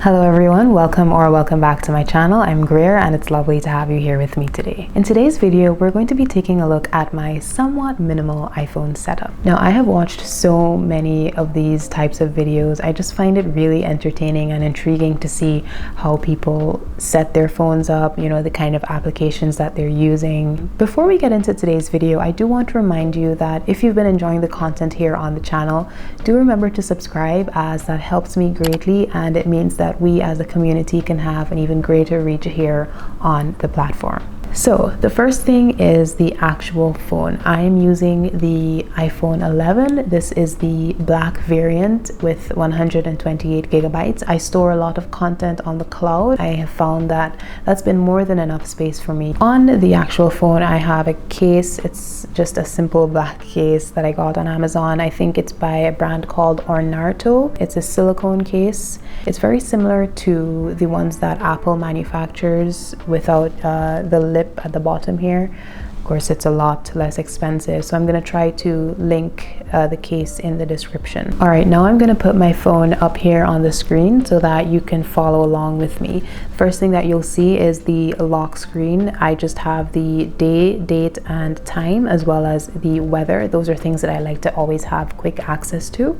Hello everyone, welcome back to my channel. I'm Greer and it's lovely to have you here with me today. In today's video, we're going to be taking a look at my somewhat minimal iPhone setup. Now, I have watched so many of these types of videos. I just find it really entertaining and intriguing to see how people set their phones up, the kind of applications that they're using. Before we get into today's video, I do want to remind you that if you've been enjoying the content here on the channel, do remember to subscribe, as that helps me greatly and it means that we as a community can have an even greater reach here on the platform. So the first thing is the actual phone. I am using the iPhone 11. This is the black variant with 128 gigabytes. I store a lot of content on the cloud. I have found that that's been more than enough space for me. On the actual phone, I have a case. It's just a simple black case that I got on Amazon. I think it's by a brand called ORNARTO. It's a silicone case. It's very similar to the ones that Apple manufactures without the lip at the bottom here. Of course, it's a lot less expensive, so I'm going to try to link the case in the description. All right, now I'm going to put my phone up here on the screen so that you can follow along with me. First thing that you'll see is the lock screen. I just have the day, date, and time, as well as the weather. Those are things that I like to always have quick access to.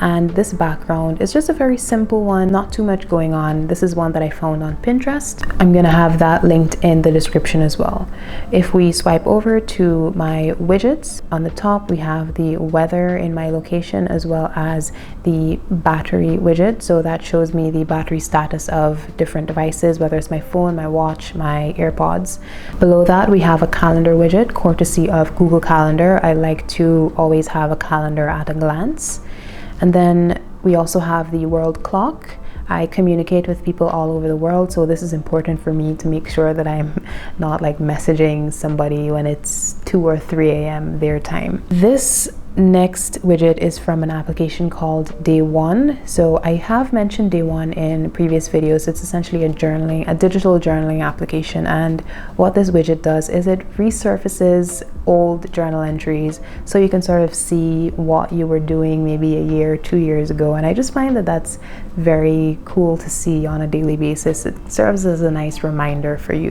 And this background is just a very simple one, not too much going on. This is one that I found on Pinterest. I'm going to have that linked in the description as well. If we swipe over to my widgets, on the top we have the weather in my location as well as the battery widget, so that shows me the battery status of different devices, whether it's my phone, my watch, my AirPods. Below that we have a calendar widget courtesy of Google Calendar. I like to always have a calendar at a glance. And then we also have the world clock. I communicate with people all over the world, so this is important for me to make sure that I'm not like messaging somebody when it's 2 or 3 a.m. their time. This next widget is from an application called Day One. So I have mentioned Day One in previous videos. It's essentially a digital journaling application, and what this widget does is it resurfaces old journal entries so you can sort of see what you were doing maybe a year, 2 years ago. And I just find that that's very cool to see on a daily basis. It serves as a nice reminder for you,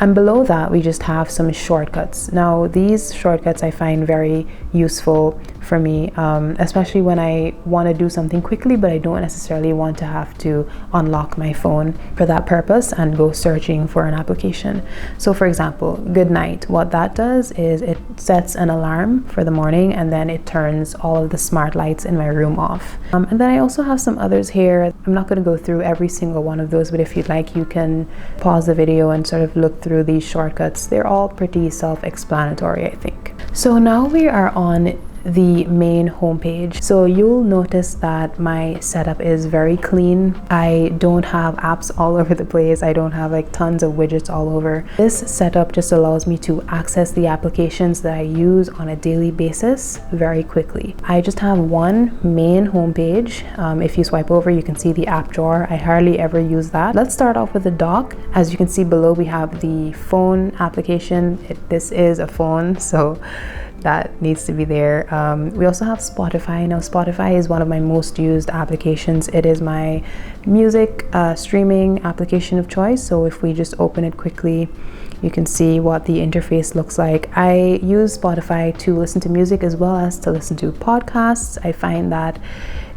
And below that we just have some shortcuts. Now these shortcuts I find very useful for me, especially when I want to do something quickly but I don't necessarily want to have to unlock my phone for that purpose and go searching for an application. So for example, good night, what that does is it sets an alarm for the morning and then it turns all of the smart lights in my room off. And then I also have some others here. I'm not going to go through every single one of those, but if you'd like, you can pause the video and sort of look through these shortcuts. They're all pretty self-explanatory, I think. So now we are on the main homepage. So you'll notice that my setup is very clean. I don't have apps all over the place. I don't have like tons of widgets all over. This setup just allows me to access the applications that I use on a daily basis very quickly. I just have one main homepage. If you swipe over, you can see the app drawer. I hardly ever use that. Let's start off with the dock. As you can see below, we have the phone application. This is a phone, so that needs to be there. We also have Spotify. Now Spotify is one of my most used applications. It is my music streaming application of choice. So if we just open it quickly, you can see what the interface looks like. I use Spotify to listen to music as well as to listen to podcasts. I find that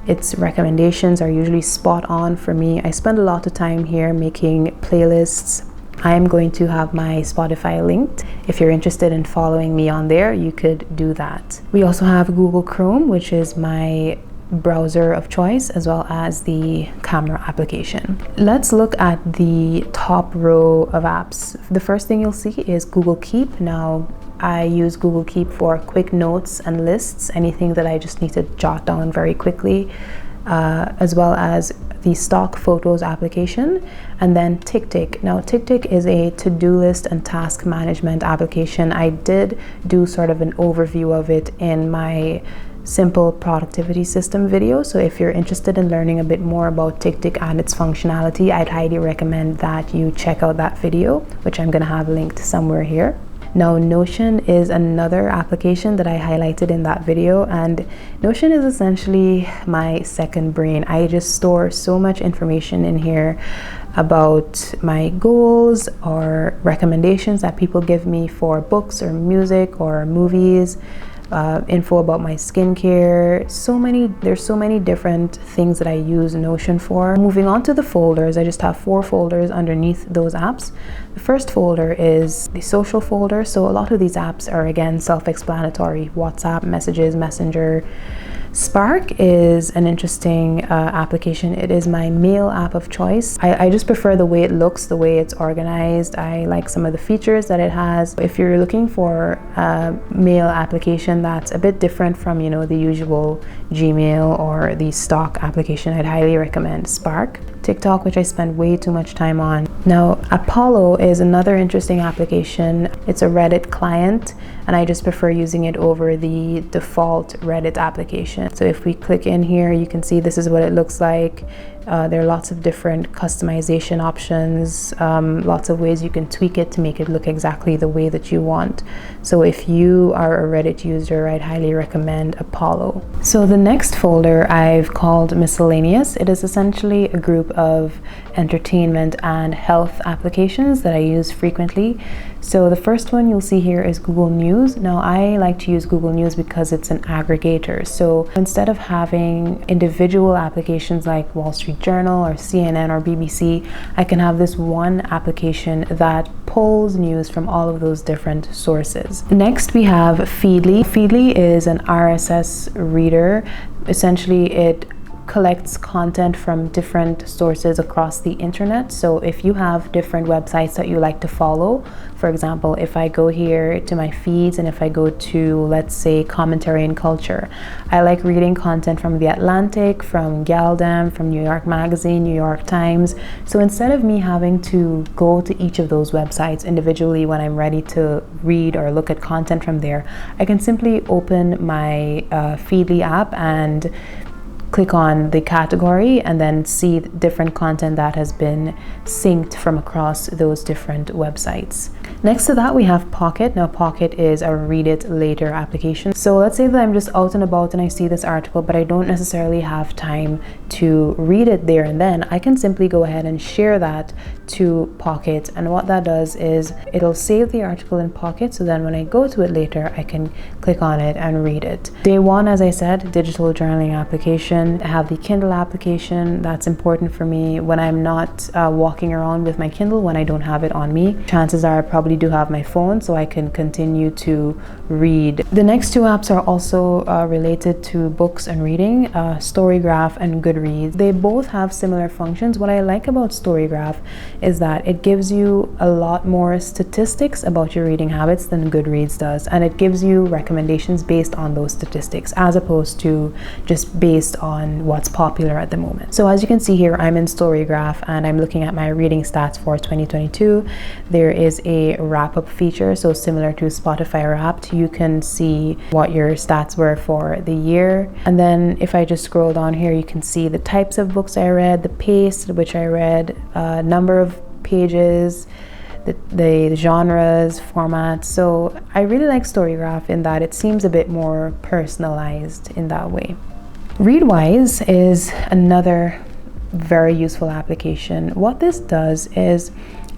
its recommendations are usually spot on for me. I spend a lot of time here making playlists. I am going to have my Spotify linked. If you're interested in following me on there, you could do that. We also have Google Chrome, which is my browser of choice, as well as the camera application. Let's look at the top row of apps. The first thing you'll see is Google Keep. Now, I use Google Keep for quick notes and lists, anything that I just need to jot down very quickly, as well as the stock photos application, and then TickTick. Now TickTick is a to-do list and task management application. I did do sort of an overview of it in my simple productivity system video, so if you're interested in learning a bit more about TickTick and its functionality, I'd highly recommend that you check out that video, which I'm going to have linked somewhere here. Now, Notion is another application that I highlighted in that video, and Notion is essentially my second brain. I just store so much information in here about my goals or recommendations that people give me for books or music or movies, info about my skincare. There's so many different things that I use Notion for. Moving on to the folders, I just have 4 folders underneath those apps. The first folder is the social folder. So a lot of these apps are, again, self-explanatory: WhatsApp, Messages, Messenger. Spark is an interesting application. It is my mail app of choice. I just prefer the way it looks, the way it's organized. I like some of the features that it has. If you're looking for a mail application that's a bit different from, you know, the usual Gmail or the stock application, I'd highly recommend Spark. TikTok, which I spend way too much time on. Now, Apollo is another interesting application. It's a Reddit client, and I just prefer using it over the default Reddit application. So if we click in here, you can see this is what it looks like. There are lots of different customization options, lots of ways you can tweak it to make it look exactly the way that you want. So if you are a Reddit user, I'd highly recommend Apollo. So the next folder I've called Miscellaneous. It is essentially a group of entertainment and health applications that I use frequently. So the first one you'll see here is Google News. Now, I like to use Google News because it's an aggregator. So instead of having individual applications like Wall Street Journal or CNN or BBC, I can have this one application that pulls news from all of those different sources. Next, we have Feedly. Feedly is an RSS reader. Essentially, it collects content from different sources across the internet. So if you have different websites that you like to follow, for example, if I go here to my feeds and if I go to, let's say, Commentary and Culture, I like reading content from The Atlantic, from Galdem, from New York Magazine, New York Times. So instead of me having to go to each of those websites individually when I'm ready to read or look at content from there, I can simply open my Feedly app and click on the category and then see different content that has been synced from across those different websites. Next to that, we have Pocket. Now, Pocket is a read it later application. So let's say that I'm just out and about and I see this article, but I don't necessarily have time to read it there and then. I can simply go ahead and share that to Pocket. And what that does is it'll save the article in Pocket. So then when I go to it later, I can click on it and read it. Day one, as I said, digital journaling application. I have the Kindle application. That's important for me when I'm not walking around with my Kindle, when I don't have it on me. Chances are I probably do have my phone, so I can continue to read. The next 2 apps are also related to books and reading, Storygraph and Goodreads. They both have similar functions. What I like about Storygraph is that it gives you a lot more statistics about your reading habits than Goodreads does, and it gives you recommendations based on those statistics as opposed to just based on what's popular at the moment. So as you can see here, I'm in Storygraph and I'm looking at my reading stats for 2022. There is a wrap-up feature, so similar to Spotify Wrapped, you can see what your stats were for the year. And then if I just scroll down here, you can see the types of books I read, the pace at which I read, number of pages, the genres, formats. So I really like Storygraph in that it seems a bit more personalized in that way. Readwise is another very useful application. What this does is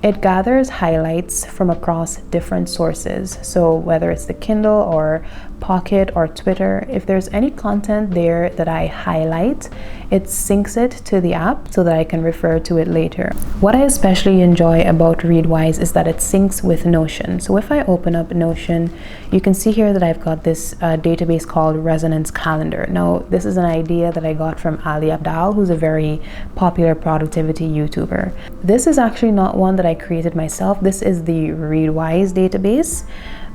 it gathers highlights from across different sources. So whether it's the Kindle or Pocket or Twitter, if there's any content there that I highlight, it syncs it to the app so that I can refer to it later. What I especially enjoy about Readwise is that it syncs with Notion. So if I open up Notion, you can see here that I've got this database called Resonance Calendar. Now, this is an idea that I got from Ali Abdaal, who's a very popular productivity YouTuber. This is actually not one that I created myself. This is the Readwise database,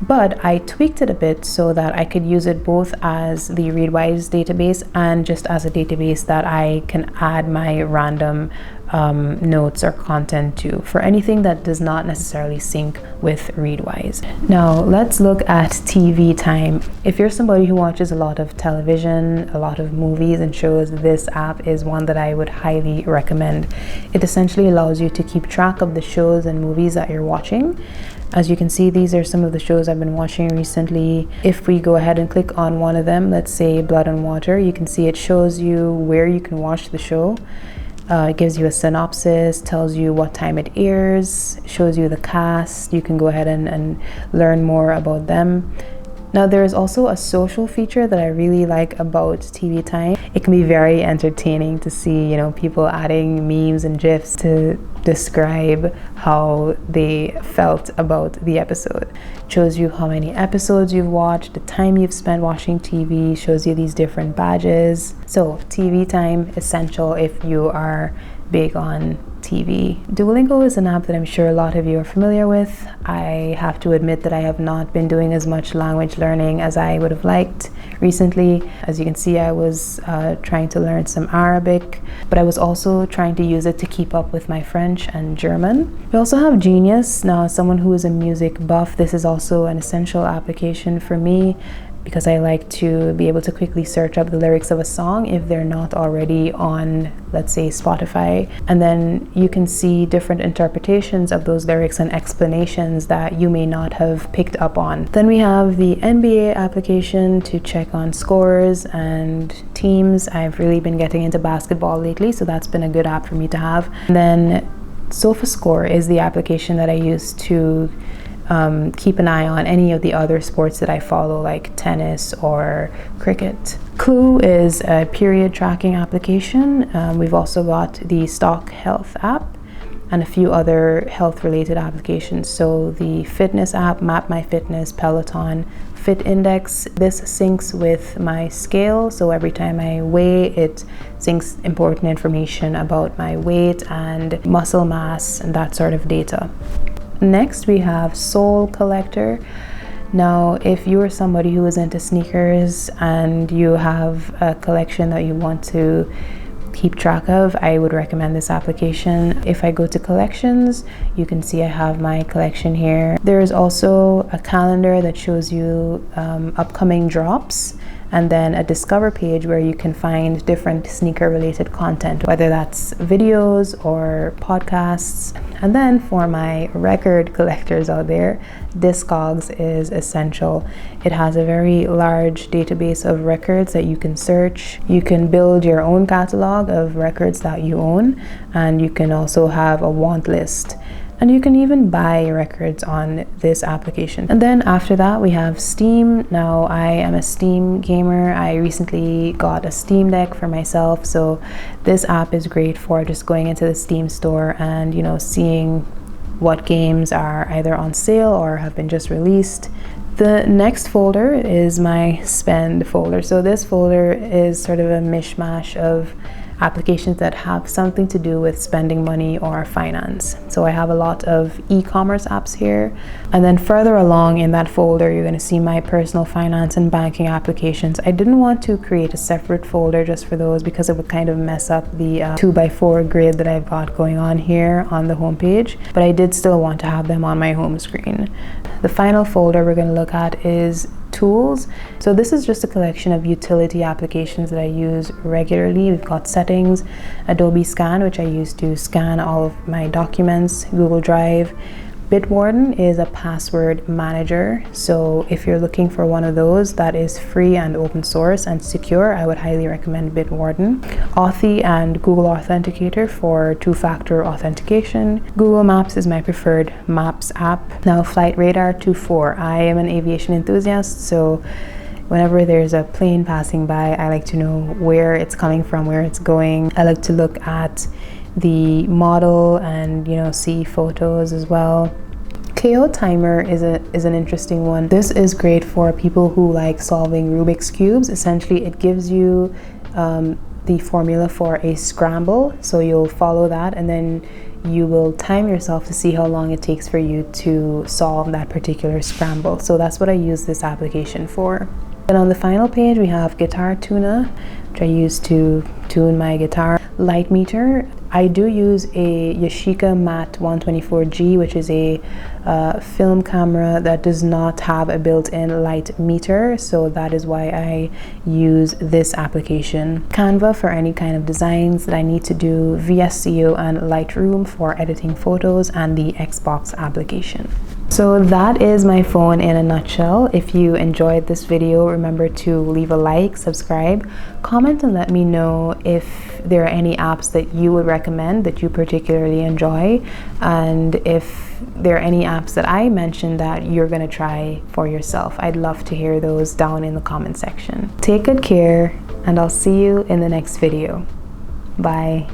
but I tweaked it a bit so that I could use it both as the Readwise database and just as a database that I can add my random notes or content to, for anything that does not necessarily sync with Readwise. Now let's look at TV time. If you're somebody who watches a lot of television, a lot of movies and shows, this app is one that I would highly recommend. It essentially allows you to keep track of the shows and movies that you're watching. As you can see, these are some of the shows I've been watching recently. If we go ahead and click on one of them, let's say Blood and Water, you can see it shows you where you can watch the show. It gives you a synopsis, tells you what time it airs, shows you the cast. You can go ahead and learn more about them. Now there is also a social feature that I really like about TV Time. It can be very entertaining to see, you know, people adding memes and GIFs to describe how they felt about the episode. It shows you how many episodes you've watched, the time you've spent watching TV, shows you these different badges. So TV Time, essential if you are big on TV. Duolingo is an app that I'm sure a lot of you are familiar with. I have to admit that I have not been doing as much language learning as I would have liked recently. As you can see, I was trying to learn some Arabic, but I was also trying to use it to keep up with my French and German. We also have Genius. Now, as someone who is a music buff, this is also an essential application for me, because I like to be able to quickly search up the lyrics of a song if they're not already on, let's say, Spotify. And then you can see different interpretations of those lyrics and explanations that you may not have picked up on. Then we have the NBA application to check on scores and teams. I've really been getting into basketball lately, so that's been a good app for me to have. And then SofaScore is the application that I use to keep an eye on any of the other sports that I follow, like tennis or cricket. Clue is a period tracking application. We've also got the Stock Health app and a few other health related applications. So the fitness app, Map My Fitness, Peloton, Fit Index. This syncs with my scale, so every time I weigh, it syncs important information about my weight and muscle mass and that sort of data. Next, we have Soul Collector. Now, if you are somebody who is into sneakers and you have a collection that you want to keep track of, I would recommend this application. If I go to collections, you can see I have my collection here. There is also a calendar that shows you upcoming drops, and then a discover page where you can find different sneaker related content, whether that's videos or podcasts. And then for my record collectors out there, Discogs is essential. It has a very large database of records that you can search. You can build your own catalog of records that you own, and you can also have a want list. And you can even buy records on this application. And then after that, we have Steam. Now, I am a Steam gamer. I recently got a Steam Deck for myself. So this app is great for just going into the Steam store and, you know, seeing what games are either on sale or have been just released. The next folder is my spend folder. So this folder is sort of a mishmash of applications that have something to do with spending money or finance. So I have a lot of e-commerce apps here. And then further along in that folder, you're going to see my personal finance and banking applications. I didn't want to create a separate folder just for those because it would kind of mess up the 2x4 grid that I've got going on here on the homepage, but I did still want to have them on my home screen. The final folder we're going to look at is tools. So this is just a collection of utility applications that I use regularly. We've got settings, Adobe Scan, which I use to scan all of my documents, Google Drive. Bitwarden is a password manager. So if you're looking for one of those that is free and open source and secure, I would highly recommend Bitwarden. Authy and Google Authenticator for two-factor authentication. Google Maps is my preferred Maps app. Now, Flight Radar 24. I am an aviation enthusiast, so whenever there's a plane passing by, I like to know where it's coming from, where it's going. I like to look at the model and, you know, see photos as well. KO Timer is an interesting one. This is great for people who like solving Rubik's cubes. Essentially, it gives you the formula for a scramble, so you'll follow that and then you will time yourself to see how long it takes for you to solve that particular scramble. So that's what I use this application for. Then on the final page, we have Guitar Tuner, which I use to tune my guitar. Light Meter, I do use a Yashica Matte 124G, which is a film camera that does not have a built-in light meter, so that is why I use this application. Canva for any kind of designs that I need to do, VSCO and Lightroom for editing photos, and the Xbox application. So that is my phone in a nutshell. If you enjoyed this video, remember to leave a like, subscribe, comment, and let me know if there are any apps that you would recommend that you particularly enjoy, and if there are any apps that I mentioned that you're gonna try for yourself. I'd love to hear those down in the comment section. Take good care, and I'll see you in the next video. Bye.